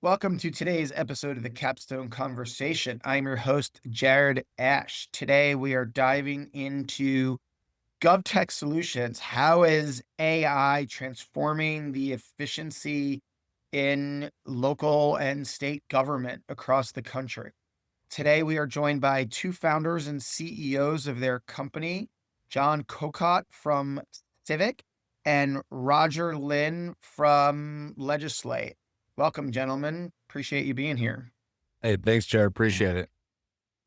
Welcome to today's episode of the Capstone Conversation. I'm your host, Jared Asch. Today we are diving into GovTech solutions. How is AI transforming the efficiency in local and state government across the country? Today we are joined by two founders and CEOs of their company, John Kokot from Civic and Roger Lynn from Legislaide. Welcome, gentlemen. Appreciate you being here. Hey, thanks, Jared. Appreciate it.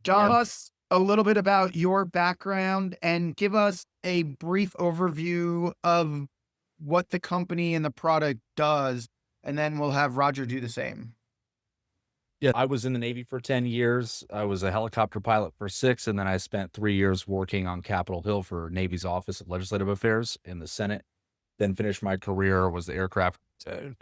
John, tell us a little bit about your background and give us a brief overview of what the company and the product does, and then we'll have Roger do the same. Yeah, I was in the Navy for 10 years. I was a helicopter pilot for 6, and then I spent 3 years working on Capitol Hill for Navy's Office of Legislative Affairs in the Senate. Then finished my career, was the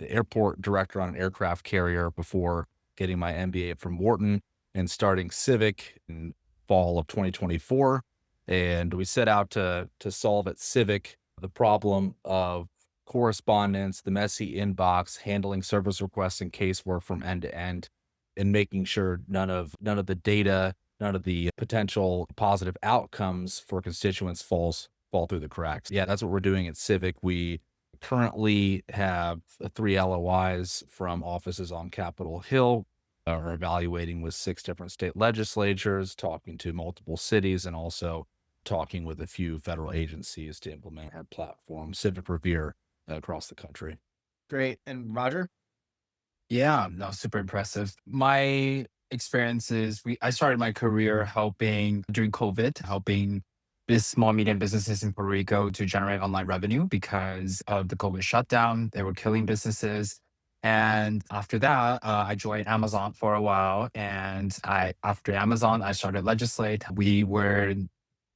airport director on an aircraft carrier before getting my MBA from Wharton and starting Civic in fall of 2024. And we set out to solve at Civic the problem of correspondence, the messy inbox, handling service requests and casework from end to end, and making sure none of the data, none of the potential positive outcomes for constituents fall through the cracks. Yeah, that's what we're doing at Civic. We currently have 3 LOIs from offices on Capitol Hill. Are evaluating with 6 different state legislatures, talking to multiple cities, and also talking with a few federal agencies to implement our platform, Civic Revere, across the country. Great. And Roger? Yeah, no, super impressive. My experiences, I started my career helping during COVID, helping this small, medium businesses in Puerto Rico to generate online revenue because of the COVID shutdown. They were killing businesses. And after that, I joined Amazon for a while. And after Amazon, I started Legislaide. We were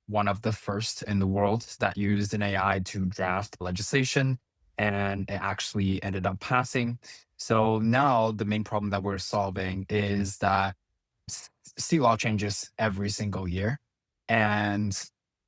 one of the first in the world that used an AI to draft legislation, and it actually ended up passing. So now the main problem that we're solving is that state law changes every single year, and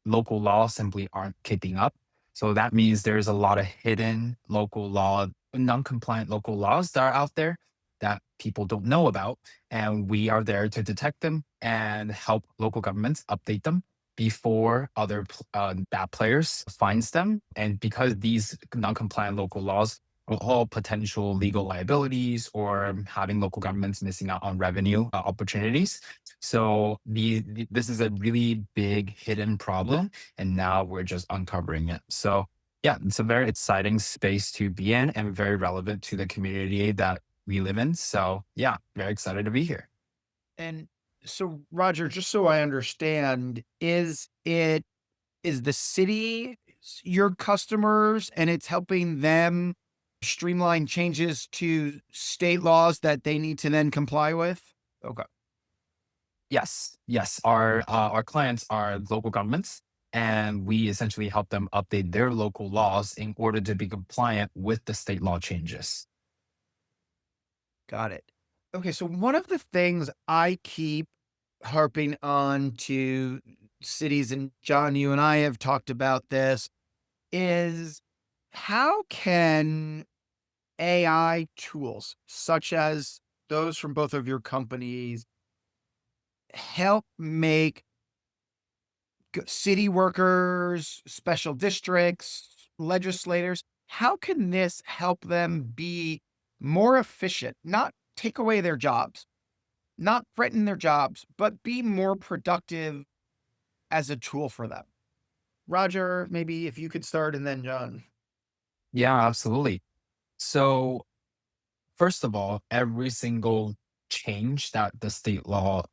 local laws simply aren't keeping up. So that means there's a lot of hidden local law, non-compliant local laws that are out there that people don't know about. And we are there to detect them and help local governments update them before other bad players finds them. And because these non-compliant local laws are all potential legal liabilities or having local governments missing out on revenue opportunities. So this is a really big hidden problem, and now we're just uncovering it. So yeah, it's a very exciting space to be in and very relevant to the community that we live in. So yeah, very excited to be here. And so, Roger, just so I understand, is the city your customers and it's helping them streamline changes to state laws that they need to then comply with? Okay. Yes. Our clients are local governments, and we essentially help them update their local laws in order to be compliant with the state law changes. Got it. Okay, so one of the things I keep harping on to cities, and John, you and I have talked about this, is how can AI tools such as those from both of your companies help make city workers, special districts, legislators, how can this help them be more efficient, not take away their jobs, not threaten their jobs, but be more productive as a tool for them? Roger, maybe if you could start and then John. Yeah, absolutely. So first of all, every single change that the state law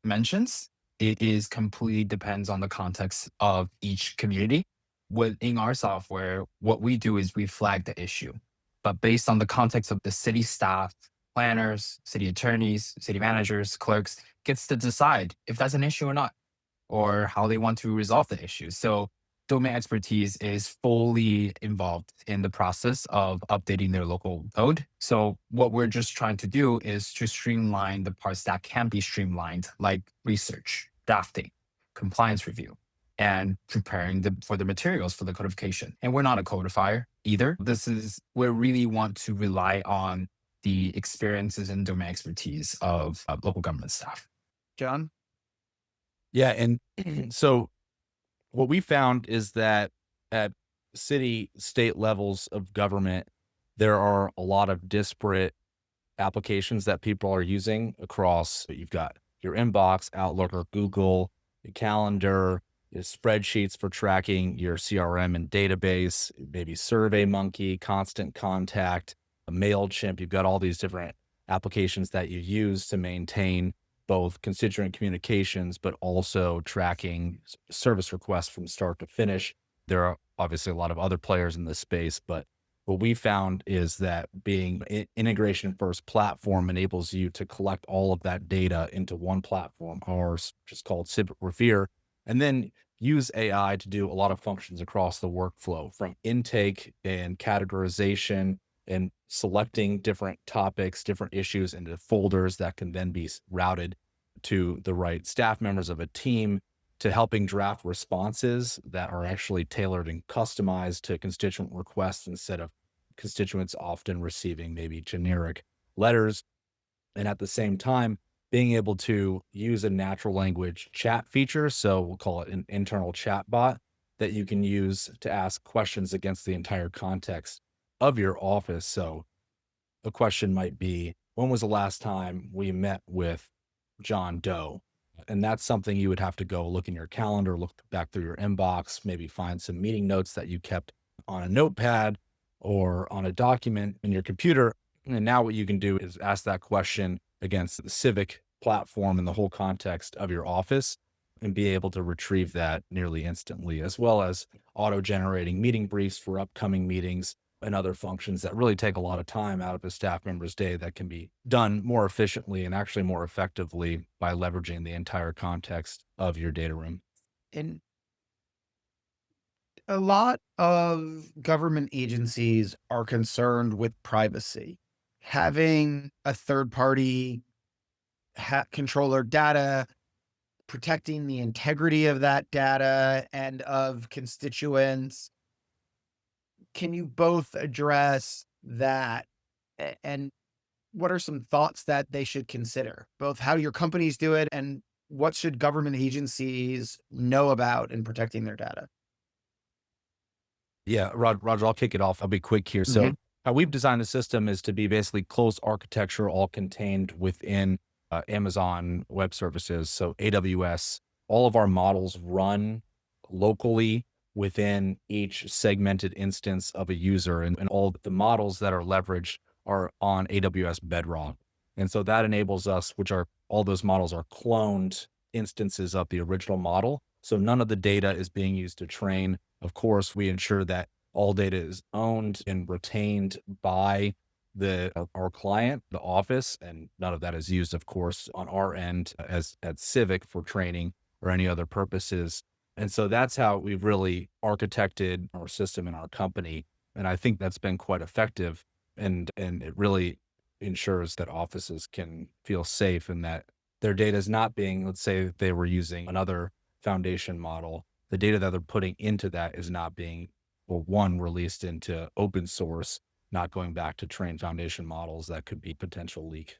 mentions, it is completely depends on the context of each community. Within our software, what we do is we flag the issue, but based on the context of the city staff, planners, city attorneys, city managers, clerks, gets to decide if that's an issue or not, or how they want to resolve the issue. So domain expertise is fully involved in the process of updating their local code. So what we're just trying to do is to streamline the parts that can be streamlined, like research, drafting, compliance review, and preparing for the materials for the codification. And we're not a codifier either. We really want to rely on the experiences and domain expertise of local government staff. John? Yeah. And so what we found is that at city, state levels of government, there are a lot of disparate applications that people are using across. You've got your inbox, Outlook, or Google, your calendar, your spreadsheets for tracking your CRM and database, maybe SurveyMonkey, Constant Contact, MailChimp. You've got all these different applications that you use to maintain both constituent communications, but also tracking service requests from start to finish. There are obviously a lot of other players in this space, but what we found is that being integration first platform enables you to collect all of that data into one platform, ours, which is called Civic Revere, and then use AI to do a lot of functions across the workflow, from intake and categorization and selecting different topics, different issues into folders that can then be routed to the right staff members of a team, to helping draft responses that are actually tailored and customized to constituent requests instead of constituents often receiving maybe generic letters. And at the same time, being able to use a natural language chat feature. So we'll call it an internal chat bot that you can use to ask questions against the entire context of your office. So a question might be, when was the last time we met with John Doe? And that's something you would have to go look in your calendar, look back through your inbox, maybe find some meeting notes that you kept on a notepad or on a document in your computer. And now what you can do is ask that question against the Civic platform and the whole context of your office and be able to retrieve that nearly instantly, as well as auto-generating meeting briefs for upcoming meetings and other functions that really take a lot of time out of a staff member's day that can be done more efficiently and actually more effectively by leveraging the entire context of your data room. And a lot of government agencies are concerned with privacy. Having a third party control their data, protecting the integrity of that data and of constituents. Can you both address that? And what are some thoughts that they should consider? Both how your companies do it and what should government agencies know about in protecting their data? Yeah, Roger, I'll kick it off. I'll be quick here. So how we've designed the system is to be basically closed architecture, all contained within Amazon Web Services. So AWS, all of our models run locally within each segmented instance of a user. And all the models that are leveraged are on AWS Bedrock. And so that enables us, all those models are cloned instances of the original model. So none of the data is being used to train. Of course, we ensure that all data is owned and retained by our client, the office, and none of that is used, of course, on our end as at Civic for training or any other purposes. And so that's how we've really architected our system in our company. And I think that's been quite effective. And it really ensures that offices can feel safe and that their data is not being, let's say they were using another foundation model, the data that they're putting into that is not being, well, one, released into open source, not going back to train foundation models that could be potential leak.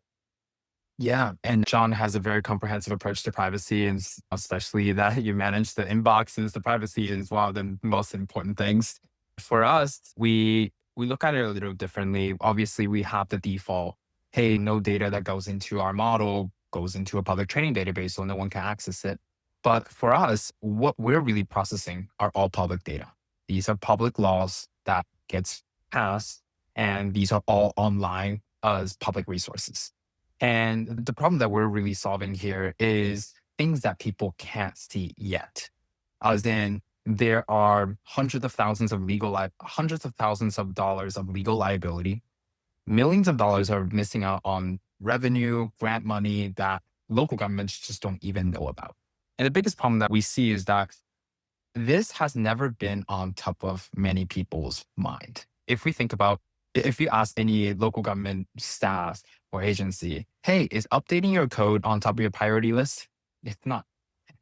Yeah. And John has a very comprehensive approach to privacy, and especially that you manage the inboxes. The privacy is one of the most important things. For us, we look at it a little differently. Obviously, we have the default, hey, no data that goes into our model goes into a public training database, so no one can access it. But for us, what we're really processing are all public data. These are public laws that gets passed, and these are all online as public resources. And the problem that we're really solving here is things that people can't see yet. As in, there are hundreds of thousands of dollars of legal liability. Millions of dollars are missing out on revenue, grant money that local governments just don't even know about. And the biggest problem that we see is that this has never been on top of many people's mind. If you ask any local government staff or agency, hey, is updating your code on top of your priority list? It's not.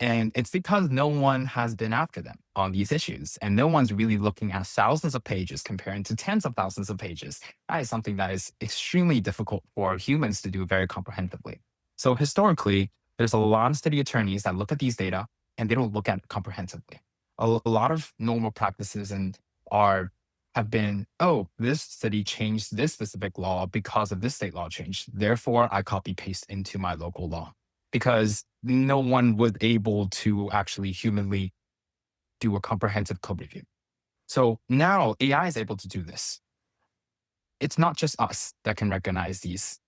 And it's because no one has been after them on these issues. And no one's really looking at thousands of pages comparing to tens of thousands of pages. That is something that is extremely difficult for humans to do very comprehensively. So historically, there's a lot of city attorneys that look at these data and they don't look at it comprehensively. A lot of normal practices and are have been, oh, this city changed this specific law because of this state law change. Therefore, I copy paste into my local law because no one was able to actually humanly do a comprehensive code review. So now AI is able to do this. It's not just us that can recognize these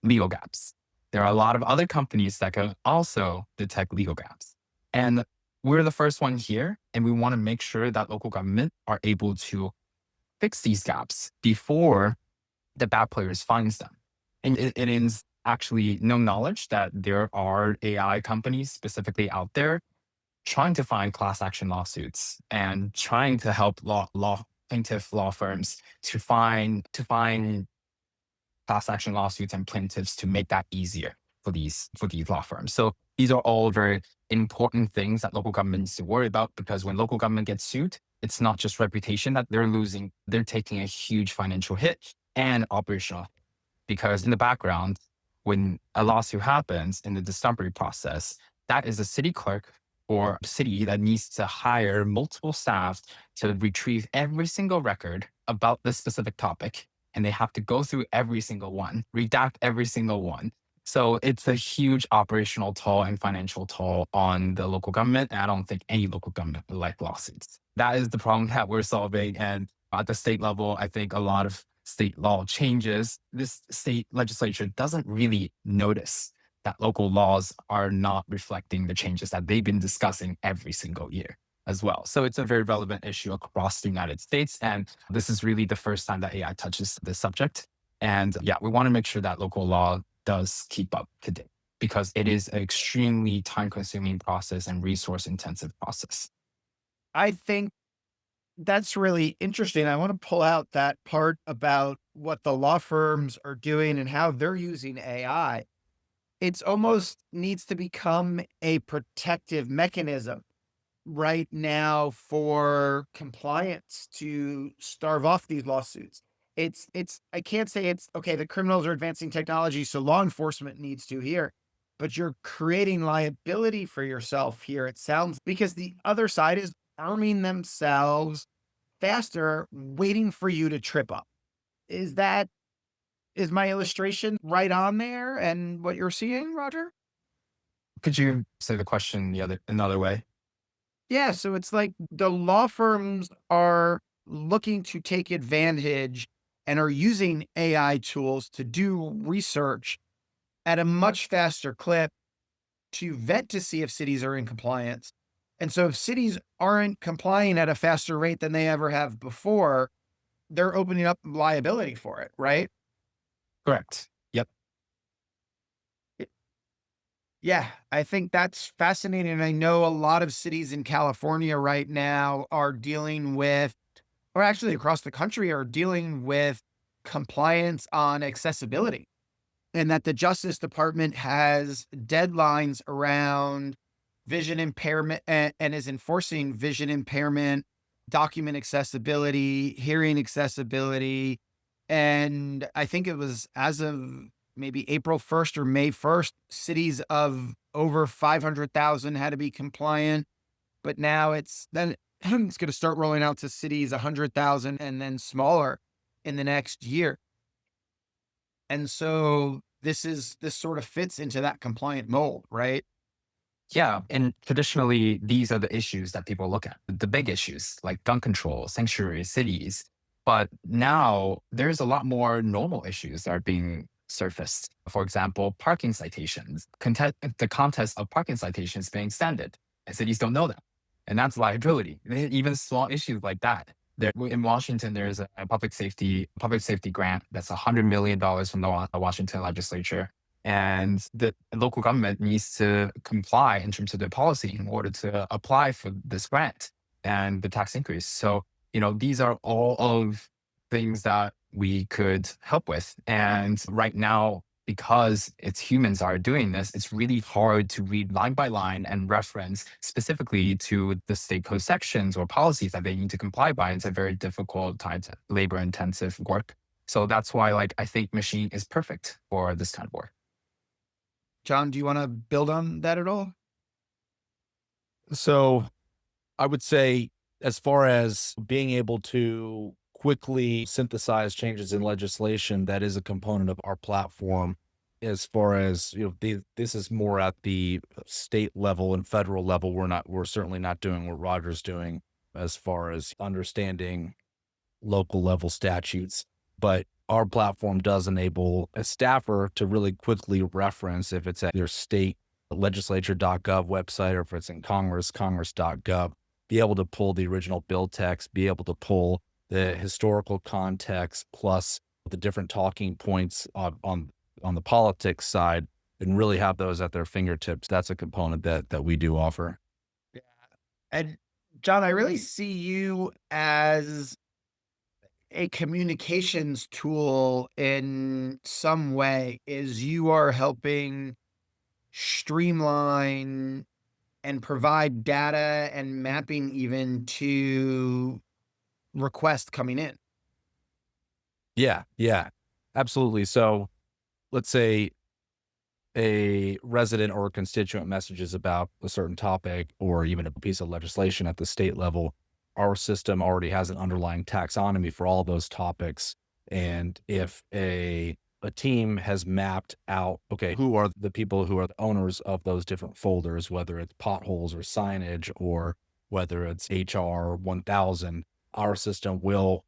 legal gaps. There are a lot of other companies that can also detect legal gaps. And we're the first one here, and we want to make sure that local government are able to fix these gaps before the bad players finds them. And it is actually no knowledge that there are AI companies specifically out there trying to find class action lawsuits and trying to help plaintiff law firms to find class action lawsuits and plaintiffs to make that easier for these law firms. So these are all very important things that local government needs to worry about, because when local government gets sued, it's not just reputation that they're losing, they're taking a huge financial hit and operational. Because in the background, when a lawsuit happens in the discovery process, that is a city clerk or a city that needs to hire multiple staff to retrieve every single record about this specific topic. And they have to go through every single one, redact every single one. So it's a huge operational toll and financial toll on the local government. And I don't think any local government would like lawsuits. That is the problem that we're solving. And at the state level, I think a lot of state law changes, this state legislature doesn't really notice that local laws are not reflecting the changes that they've been discussing every single year as well. So it's a very relevant issue across the United States. And this is really the first time that AI touches this subject. And yeah, we want to make sure that local law does keep up to date, because it is an extremely time consuming process and resource intensive process. I think that's really interesting. I want to pull out that part about what the law firms are doing and how they're using AI. It's almost needs to become a protective mechanism right now for compliance to starve off these lawsuits. I can't say it's okay, the criminals are advancing technology, so law enforcement needs to here, but you're creating liability for yourself here. It sounds because the other side is arming themselves faster, waiting for you to trip up. Is that is my illustration right on there and what you're seeing, Roger? Could you say the question another way? Yeah, so it's like the law firms are looking to take advantage and are using AI tools to do research at a much faster clip to vet to see if cities are in compliance. And so if cities aren't complying at a faster rate than they ever have before, they're opening up liability for it, right? Correct. Yep. Yeah, I think that's fascinating. I know a lot of cities in California right now are dealing with, or actually across the country, are dealing with compliance on accessibility, and that the Justice Department has deadlines around vision impairment and is enforcing vision impairment, document accessibility, hearing accessibility. And I think it was as of maybe April 1st or May 1st, cities of over 500,000 had to be compliant. But now it's going to start rolling out to cities 100,000 and then smaller in the next year. And so this sort of fits into that compliant mold, right? Yeah. And traditionally, these are the issues that people look at, the big issues like gun control, sanctuary cities. But now there's a lot more normal issues that are being surfaced. For example, parking citations, the contest of parking citations being extended, and cities don't know that. And that's liability. Even small issues like that. In Washington, there's a public safety grant that's $100 million from the Washington legislature, and the local government needs to comply in terms of their policy in order to apply for this grant and the tax increase. So, these are all of things that we could help with. And right now, because it's humans are doing this, it's really hard to read line by line and reference specifically to the state code sections or policies that they need to comply by. It's a very difficult, time labor intensive work. So that's why, like, I think machine is perfect for this kind of work. John, do you want to build on that at all? So I would say, as far as being able to quickly synthesize changes in legislation, that is a component of our platform. As far as, this is more at the state level and federal level. We're certainly not doing what Roger's doing as far as understanding local level statutes, but our platform does enable a staffer to really quickly reference, if it's at their state legislature.gov website, or if it's in Congress, congress.gov, be able to pull the original bill text, be able to pull the historical context plus the different talking points on the politics side, and really have those at their fingertips. That's a component that we do offer. Yeah. And John, I really see you as a communications tool in some way. Is you are helping streamline and provide data and mapping even to requests coming in. Yeah, absolutely. So let's say a resident or a constituent messages about a certain topic or even a piece of legislation at the state level. Our system already has an underlying taxonomy for all those topics. And if a team has mapped out, okay, who are the people who are the owners of those different folders, whether it's potholes or signage or whether it's HR 1000, our system will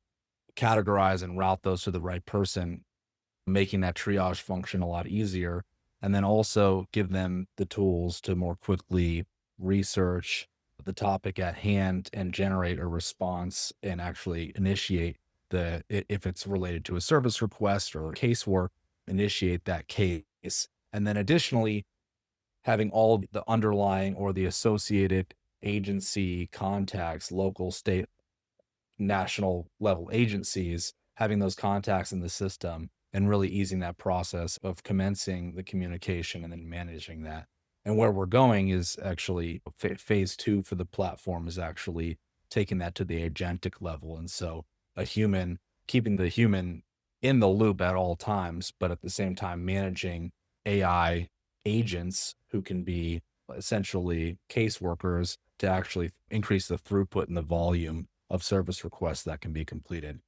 categorize and route those to the right person, making that triage function a lot easier. And then also give them the tools to more quickly research the topic at hand and generate a response and actually initiate if it's related to a service request or casework, initiate that case. And then additionally, having all the underlying or the associated agency contacts, local, state, national level agencies, having those contacts in the system and really easing that process of commencing the communication and then managing that. And where we're going is actually phase two for the platform is actually taking that to the agentic level. And so keeping the human in the loop at all times, but at the same time managing AI agents who can be essentially caseworkers to actually increase the throughput and the volume of service requests that can be completed.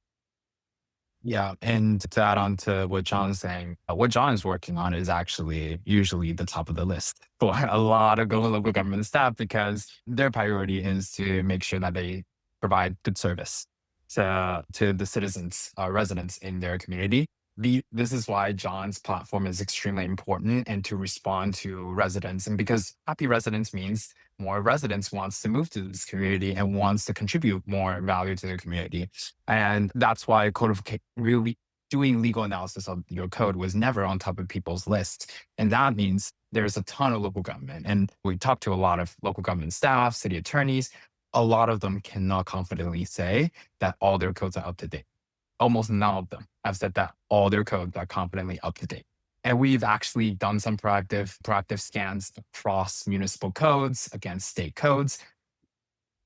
Yeah, and to add on to what John's saying, what John is working on is actually usually the top of the list for a lot of local government staff because their priority is to make sure that they provide good service to the citizens, residents in their community. This is why John's platform is extremely important and to respond to residents. And because happy residents means more residents wants to move to this community and wants to contribute more value to the community. And that's why really doing legal analysis of your code was never on top of people's lists. And that means there's a ton of local government. And we talked to a lot of local government staff, city attorneys. A lot of them cannot confidently say that all their codes are up to date. Almost none of them have said that all their codes are confidently up to date. And we've actually done some proactive scans across municipal codes against state codes.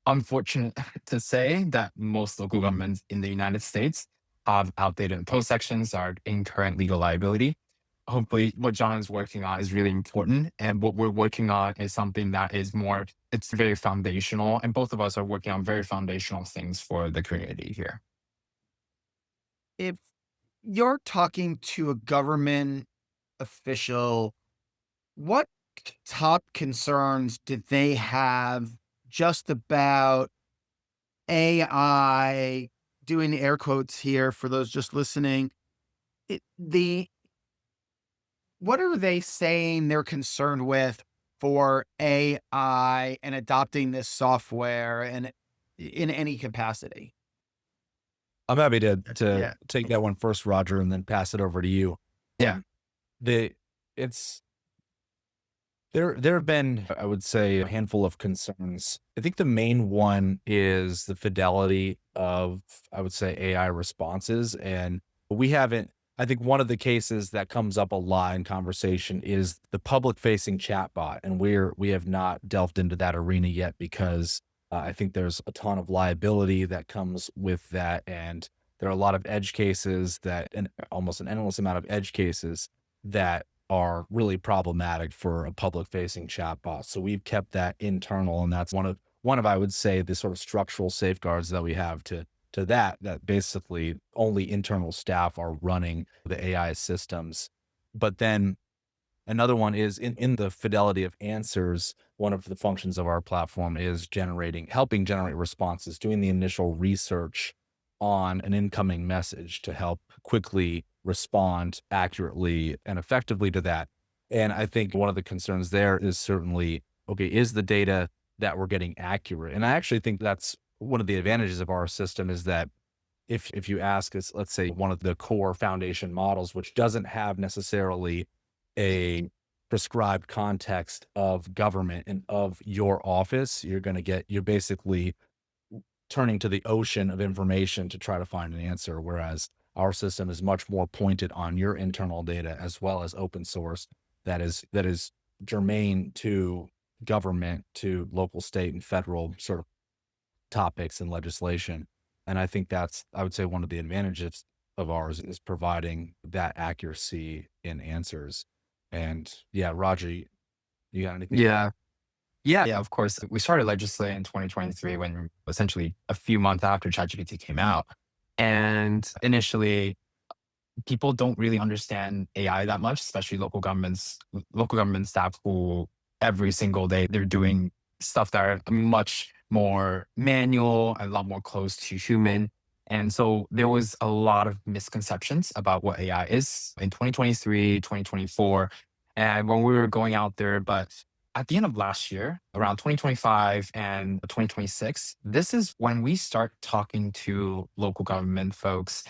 Unfortunate to say that most local governments in the United States have outdated post sections, are in current legal liability. Hopefully what John is working on is really important. And what we're working on is something that is it's very foundational. And both of us are working on very foundational things for the community here. If you're talking to a government official, what top concerns did they have just about AI, doing air quotes here for those just listening? What are they saying they're concerned with for AI and adopting this software and in any capacity? I'm happy to Yeah. take that one first, Roger, and then pass it over to you. Yeah. The it's There have been, I would say, a handful of concerns. I think the main one is the fidelity of, I would say, AI responses. And we haven't I think one of the cases that comes up a lot in conversation is the public facing chatbot. And we have not delved into that arena yet because I think there's a ton of liability that comes with that. And there are a lot of edge cases and almost an endless amount of edge cases that are really problematic for a public facing chatbot. So we've kept that internal. And that's one of, I would say, the sort of structural safeguards that we have to that basically only internal staff are running the AI systems. But then another one is in the fidelity of answers. One of the functions of our platform is helping generate responses, doing the initial research on an incoming message to help quickly respond accurately and effectively to that. And I think one of the concerns there is certainly, okay, is the data that we're getting accurate? And I actually think that's one of the advantages of our system is that if you ask us, let's say one of the core foundation models, which doesn't have necessarily a prescribed context of government and of your office, you're basically turning to the ocean of information to try to find an answer. Whereas our system is much more pointed on your internal data as well as open source that is germane to government, to local, state, and federal sort of topics and legislation. And I think I would say one of the advantages of ours is providing that accuracy in answers. And yeah, Roger, you got anything? Yeah. Yeah, of course. We started Legislaide in 2023 when essentially a few months after ChatGPT came out. And initially, people don't really understand AI that much, especially local government staff who every single day they're doing stuff that are much more manual, a lot more close to human. And so there was a lot of misconceptions about what AI is in 2023, 2024. And when we were going out there, but at the end of last year, around 2025 and 2026, this is when we start talking to local government folks.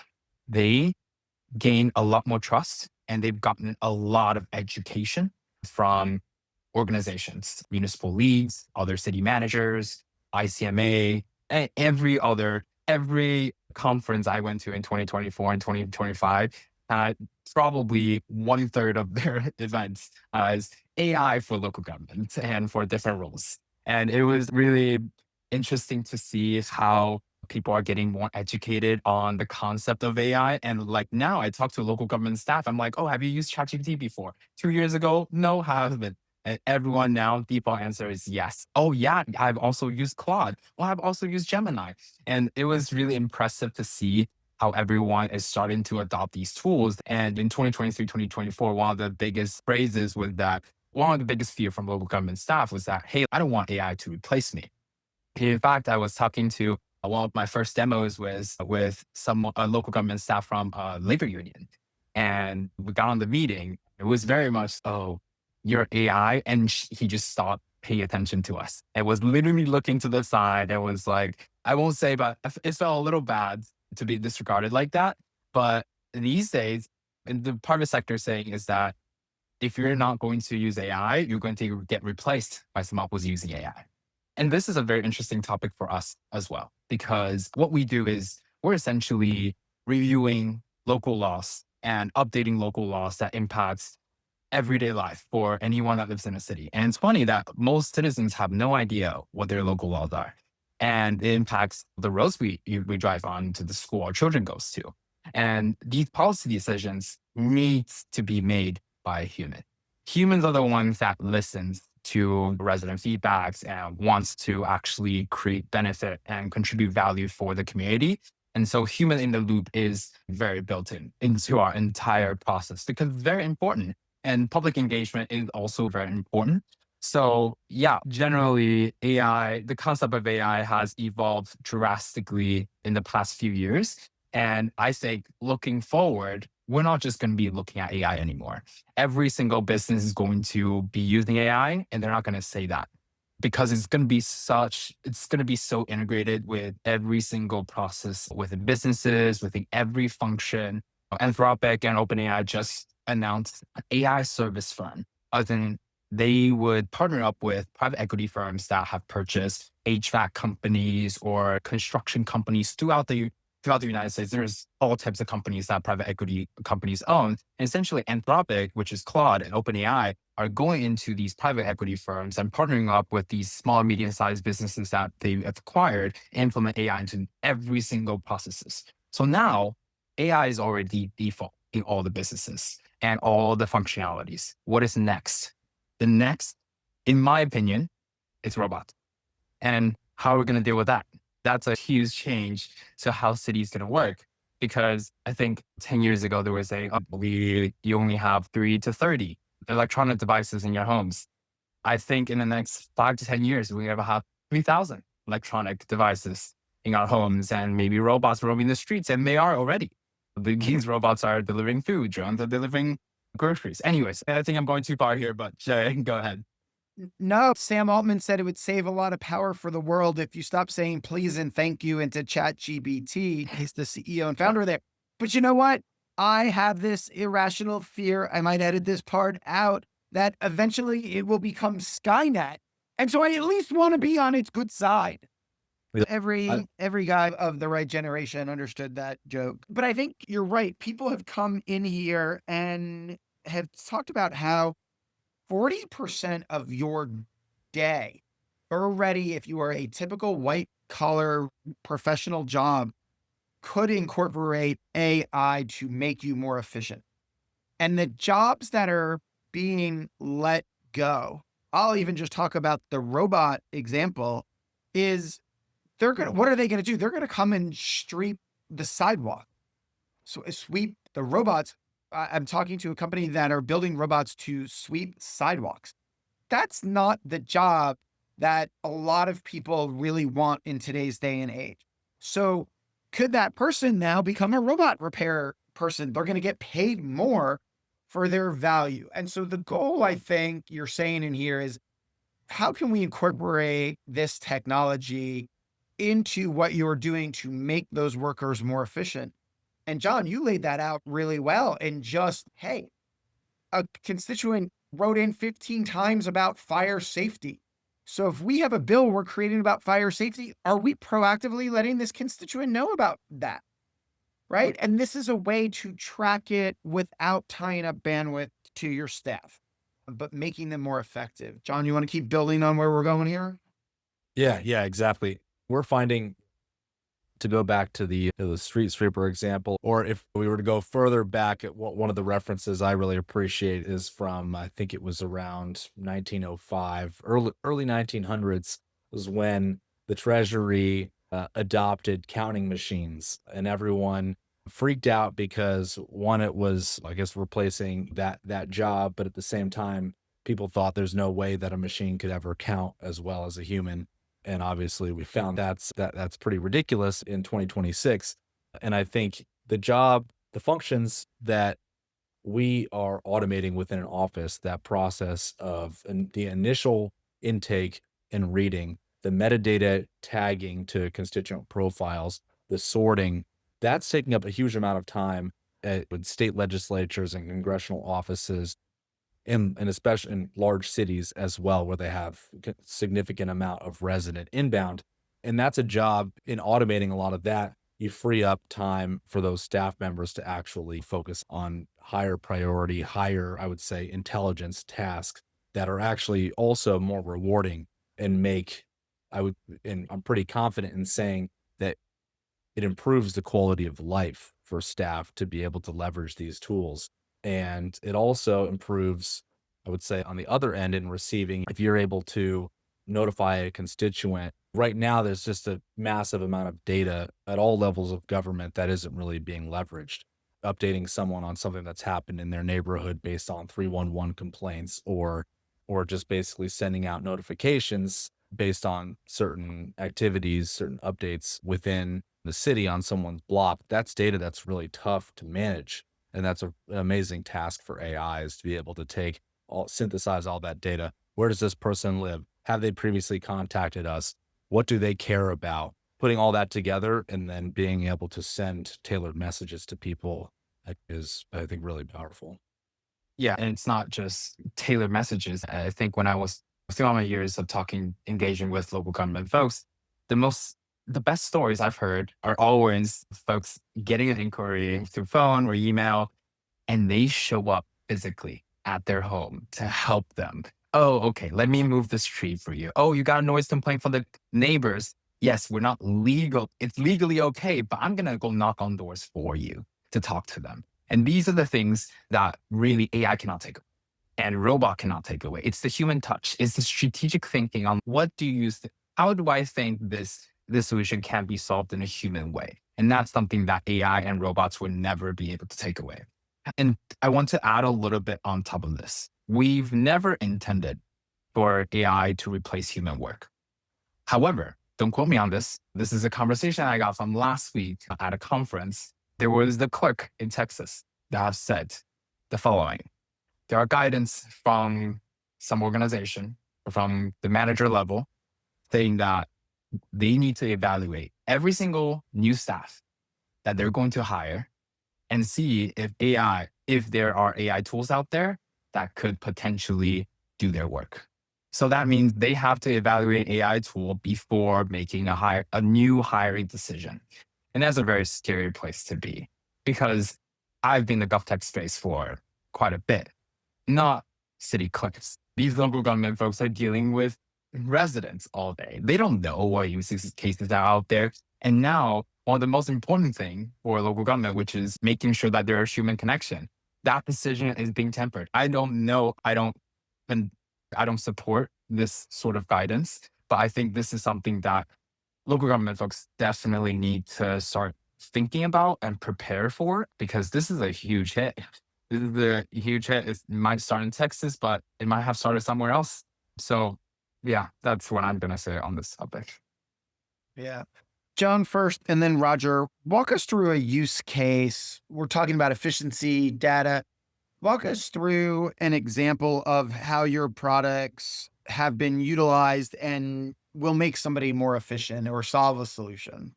They gain a lot more trust and they've gotten a lot of education from organizations, municipal leagues, other city managers, ICMA, and every conference I went to in 2024 and 2025 had probably one third of their events as AI for local government and for different roles. And it was really interesting to see how people are getting more educated on the concept of AI. And like now I talk to local government staff. I'm like, oh, have you used ChatGPT before? 2 years ago? No, haven't. And everyone now, default answer is yes. Oh yeah, I've also used Claude. Well, I've also used Gemini. And it was really impressive to see how everyone is starting to adopt these tools. And in 2023, 2024, one of the biggest phrases was that one of the biggest fear from local government staff was that, hey, I don't want AI to replace me. In fact, I was talking to one of my first demos was with some local government staff from a labor union. And we got on the meeting. It was very much, oh, you're AI. And he just stopped paying attention to us. It was literally looking to the side. It was like, I won't say, but it felt a little bad to be disregarded like that. But these days, in the private sector saying is that if you're not going to use AI, you're going to get replaced by someone who's using AI. And this is a very interesting topic for us as well, because what we do is we're essentially reviewing local laws and updating local laws that impacts everyday life for anyone that lives in a city. And it's funny that most citizens have no idea what their local laws are. And it impacts the roads we drive on to the school our children goes to. And these policy decisions needs to be made by a human. Humans are the ones that listens to resident feedbacks and wants to actually create benefit and contribute value for the community. And so human in the loop is very built into our entire process because it's very important. And public engagement is also very important. So yeah, generally the concept of AI has evolved drastically in the past few years. And I think looking forward, we're not just going to be looking at AI anymore. Every single business is going to be using AI and they're not going to say that because it's going to be so integrated with every single process within businesses, within every function. Anthropic and OpenAI just announced an AI service firm. As in, they would partner up with private equity firms that have purchased HVAC companies or construction companies throughout the throughout the United States, there's all types of companies that private equity companies own. And essentially, Anthropic, which is Claude and OpenAI, are going into these private equity firms and partnering up with these small, medium-sized businesses that they've acquired and implement AI into every single processes. So now AI is already default in all the businesses and all the functionalities. What is next? The next, in my opinion, is robots. And how are we going to deal with that? That's a huge change to how cities going to work. Because I think 10 years ago, there was you only have 3 to 30 electronic devices in your homes. I think in the next 5 to 10 years, we're going to have 3,000 electronic devices in our homes and maybe robots roaming the streets. And they are already. These robots are delivering food, drones are delivering groceries. Anyways, I think I'm going too far here, but Jay, go ahead. No, Sam Altman said it would save a lot of power for the world if you stop saying please and thank you into ChatGPT. He's the CEO and founder there. But you know what? I have this irrational fear, I might edit this part out, that eventually it will become Skynet. And so I at least want to be on its good side. Yeah. Every guy of the right generation understood that joke. But I think you're right. People have come in here and have talked about how 40% of your day already, if you are a typical white collar professional job, could incorporate AI to make you more efficient. And the jobs that are being let go, I'll even just talk about the robot example, is what are they going to do? They're going to come and sweep the sidewalk. So sweep the robots. I'm talking to a company that are building robots to sweep sidewalks. That's not the job that a lot of people really want in today's day and age. So could that person now become a robot repair person? They're going to get paid more for their value. And so the goal, I think you're saying in here, is how can we incorporate this technology into what you're doing to make those workers more efficient? And John, you laid that out really well. And just, hey, a constituent wrote in 15 times about fire safety. So if we have a bill we're creating about fire safety, are we proactively letting this constituent know about that? Right? And this is a way to track it without tying up bandwidth to your staff, but making them more effective. John, you want to keep building on where we're going here? Yeah, exactly. We're finding, to go back to the street sweeper example, or if we were to go further back at one of the references I really appreciate is from, I think it was around 1905, early 1900s was when the Treasury adopted counting machines, and everyone freaked out because one, it was, I guess, replacing that job, but at the same time, people thought there's no way that a machine could ever count as well as a human. And obviously we found that's pretty ridiculous in 2026. And I think the functions that we are automating within an office, that process of the initial intake and reading, the metadata tagging to constituent profiles, the sorting, that's taking up a huge amount of time with state legislatures and congressional offices, and especially in large cities as well, where they have significant amount of resident inbound. And that's a job. In automating a lot of that, you free up time for those staff members to actually focus on higher priority, higher, I would say, intelligence tasks that are actually also more rewarding and and I'm pretty confident in saying that it improves the quality of life for staff to be able to leverage these tools. And it also improves, I would say, on the other end in receiving, if you're able to notify a constituent. Right now, there's just a massive amount of data at all levels of government that isn't really being leveraged. Updating someone on something that's happened in their neighborhood based on 311 complaints, or just basically sending out notifications based on certain activities, certain updates within the city on someone's block. That's data that's really tough to manage. And that's an amazing task for AI, is to be able to synthesize all that data. Where does this person live? Have they previously contacted us? What do they care about? Putting all that together and then being able to send tailored messages to people is, I think, really powerful. Yeah. And it's not just tailored messages. I think when I was throughout my years of engaging with local government folks, the most the best stories I've heard are always folks getting an inquiry through phone or email, and they show up physically at their home to help them. Oh, okay, let me move this tree for you. Oh, you got a noise complaint from the neighbors. Yes, we're not legal. It's legally okay, but I'm going to go knock on doors for you to talk to them. And these are the things that really AI cannot take away and robot cannot take away. It's the human touch. It's the strategic thinking on what do you use, how do I think this solution can be solved in a human way? And that's something that AI and robots would never be able to take away. And I want to add a little bit on top of this. We've never intended for AI to replace human work. However, don't quote me on this. This is a conversation I got from last week at a conference. There was the clerk in Texas that said the following. There are guidance from some organization, from the manager level, saying that they need to evaluate every single new staff that they're going to hire and see if there are AI tools out there that could potentially do their work. So that means they have to evaluate AI tool before making a new hiring decision. And that's a very scary place to be because I've been in the GovTech space for quite a bit, not city clerks. These local government folks are dealing with residents all day. They don't know what use cases are out there. And now, one of the most important thing for local government, which is making sure that there is human connection, that decision is being tempered. I don't know. I don't support this sort of guidance, but I think this is something that local government folks definitely need to start thinking about and prepare for because this is a huge hit. This is a huge hit. It might start in Texas, but it might have started somewhere else. So yeah, that's what I'm going to say on this topic. Yeah. John first, and then Roger, walk us through a use case. We're talking about efficiency, data. Walk us through an example of how your products have been utilized and will make somebody more efficient or solve a solution.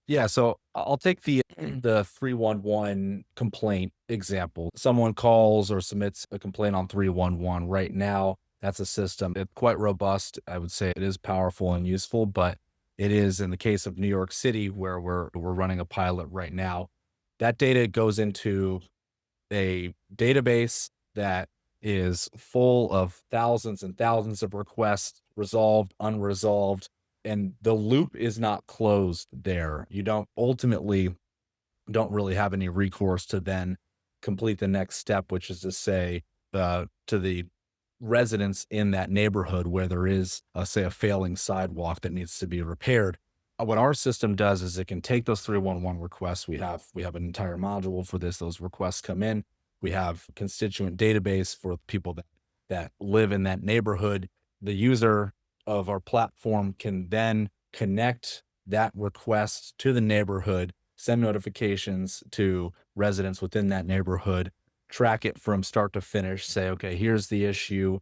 Yeah, so I'll take the 311 complaint example. Someone calls or submits a complaint on 311 right now. That's a system. It's quite robust. I would say it is powerful and useful, but it is in the case of New York City where we're running a pilot right now. That data goes into a database that is full of thousands and thousands of requests, resolved, unresolved, and the loop is not closed there. You don't really have any recourse to then complete the next step, which is to say to the residents in that neighborhood where there is, say, a failing sidewalk that needs to be repaired. What our system does is it can take those 311 requests. We have an entire module for this. Those requests come in. We have a constituent database for people that live in that neighborhood. The user of our platform can then connect that request to the neighborhood, send notifications to residents within that neighborhood, track it from start to finish, say, okay, here's the issue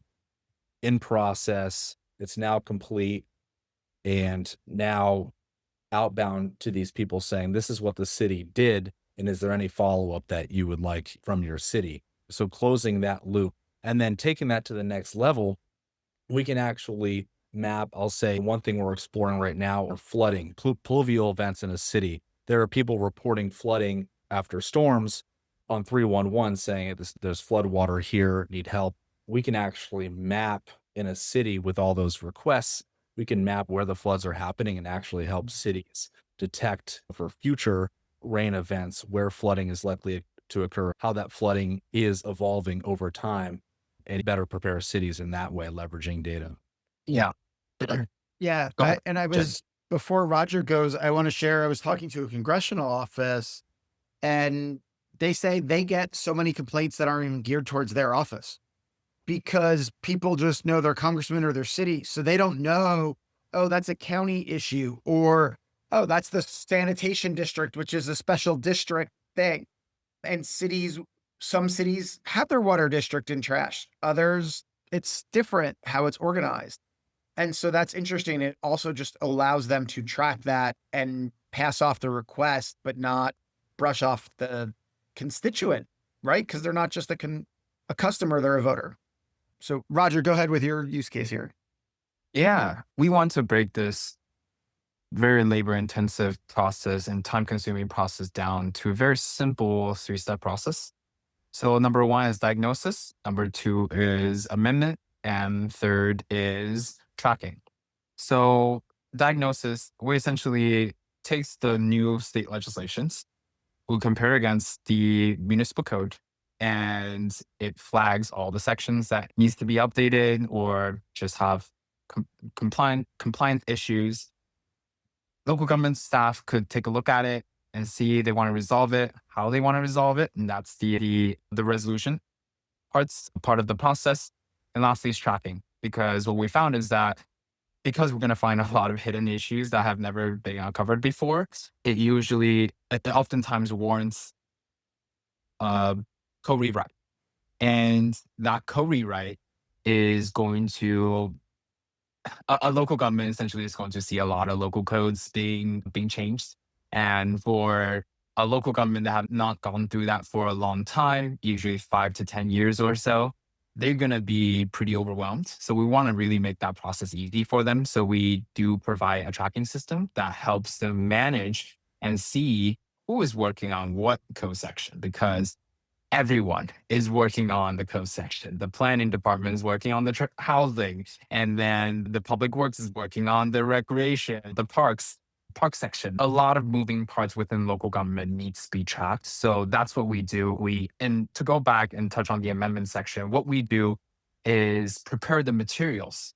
in process. It's now complete. And now outbound to these people saying, this is what the city did. And is there any follow-up that you would like from your city? So closing that loop and then taking that to the next level, we can actually map, I'll say one thing we're exploring right now are flooding, pluvial events in a city. There are people reporting flooding after storms on 311 saying there's flood water here, need help. We can actually map in a city with all those requests. We can map where the floods are happening and actually help cities detect for future rain events where flooding is likely to occur, how that flooding is evolving over time, and better prepare cities in that way, leveraging data. Yeah. Yeah. Go ahead, And I Jen. was, before Roger goes, I want to share, I was talking to a congressional office and they say they get so many complaints that aren't even geared towards their office because people just know their congressman or their city. So they don't know, oh, that's a county issue, or, oh, that's the sanitation district, which is a special district thing. And some cities have their water district in trash. Others, it's different how it's organized. And so that's interesting. It also just allows them to track that and pass off the request, but not brush off the constituent, right? Because they're not just a customer, they're a voter. So Roger, go ahead with your use case here. Yeah, we want to break this very labor intensive process and time consuming process down to a very simple 3-step process. So number 1 is diagnosis, number 2 is amendment, and third is tracking. So diagnosis, we essentially takes the new state legislations, we compare against the municipal code, and it flags all the sections that needs to be updated or just have compliant issues. Local government staff could take a look at it and see they want to resolve it, how they want to resolve it, and that's the resolution part of the process. And lastly is tracking, because what we found is that because we're going to find a lot of hidden issues that have never been uncovered before, it oftentimes warrants a co-rewrite. And that co-rewrite is going to a local government essentially is going to see a lot of local codes being changed. And for a local government that have not gone through that for a long time, usually 5 to 10 years or so, they're going to be pretty overwhelmed. So we want to really make that process easy for them. So we do provide a tracking system that helps them manage and see who is working on what code section, because everyone is working on the code section. The planning department is working on the housing, and then the public works is working on the recreation, the park section. A lot of moving parts within local government needs to be tracked. So that's what we do. And to go back and touch on the amendment section, what we do is prepare the materials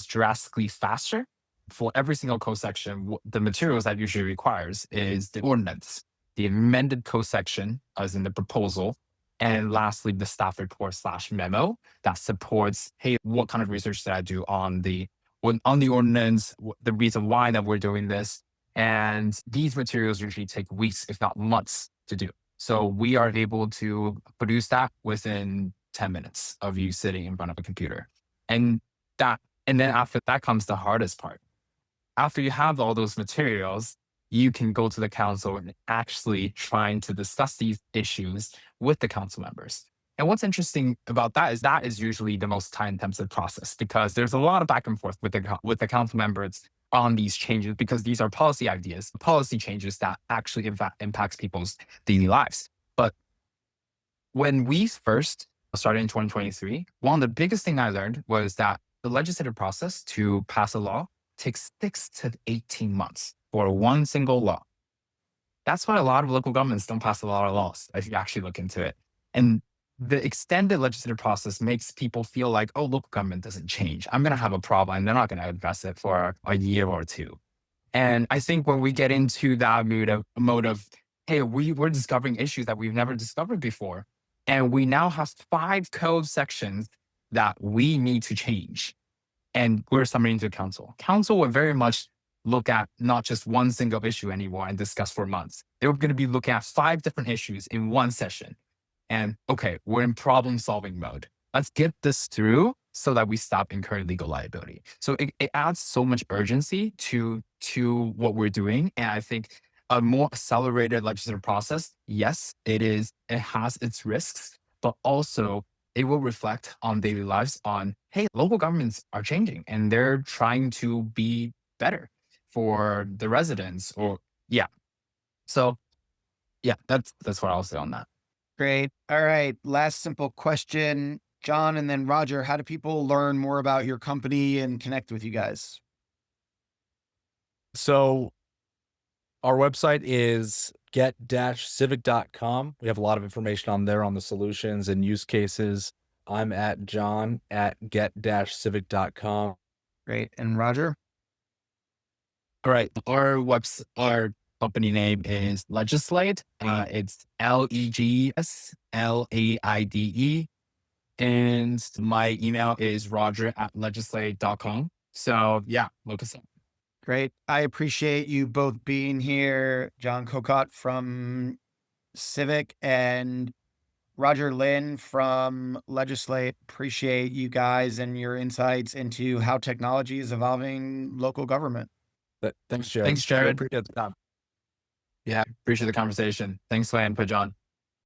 drastically faster. For every single code section, the materials that usually requires is the ordinance, the amended code section, as in the proposal, and lastly, the staff report / memo that supports, hey, what kind of research did I do on the ordinance, the reason why that we're doing this. And these materials usually take weeks, if not months, to do. So we are able to produce that within 10 minutes of you sitting in front of a computer. And then after that comes the hardest part. After you have all those materials, you can go to the council and actually trying to discuss these issues with the council members. And what's interesting about that is usually the most time-intensive process, because there's a lot of back and forth with the council members on these changes, because these are policy ideas, policy changes that actually impacts people's daily lives. But when we first started in 2023, one of the biggest thing I learned was that the legislative process to pass a law takes 6 to 18 months for one single law. That's why a lot of local governments don't pass a lot of laws, if you actually look into it. And the extended legislative process makes people feel like, oh, local government doesn't change. I'm going to have a problem and they're not going to address it for a year or two. And I think when we get into that mode of hey, we're discovering issues that we've never discovered before, and we now have 5 code sections that we need to change, and we're submitting to council. Council will very much look at not just one single issue anymore and discuss for months. They're going to be looking at 5 different issues in one session. And okay, we're in problem solving mode. Let's get this through so that we stop incurring legal liability. So it adds so much urgency to what we're doing. And I think a more accelerated legislative process, yes, it has its risks, but also it will reflect on daily lives on, hey, local governments are changing and they're trying to be better for the residents, or yeah. So yeah, that's what I'll say on that. Great. All right. Last simple question, John, and then Roger. How do people learn more about your company and connect with you guys? So our website is get-civic.com. We have a lot of information on there on the solutions and use cases. I'm at john@get-civic.com. Great. And Roger? All right. Our company name is Legislaide. It's LEGSLAIDE. And my email is roger@legislaide.com. So yeah, look us up. Great. I appreciate you both being here. John Kokot from Civic and Roger Lin from Legislate. Appreciate you guys and your insights into how technology is evolving local government. Thanks, Jared. Thanks, Jared. Appreciate the time. Yeah, appreciate the conversation. Thanks for the input, John.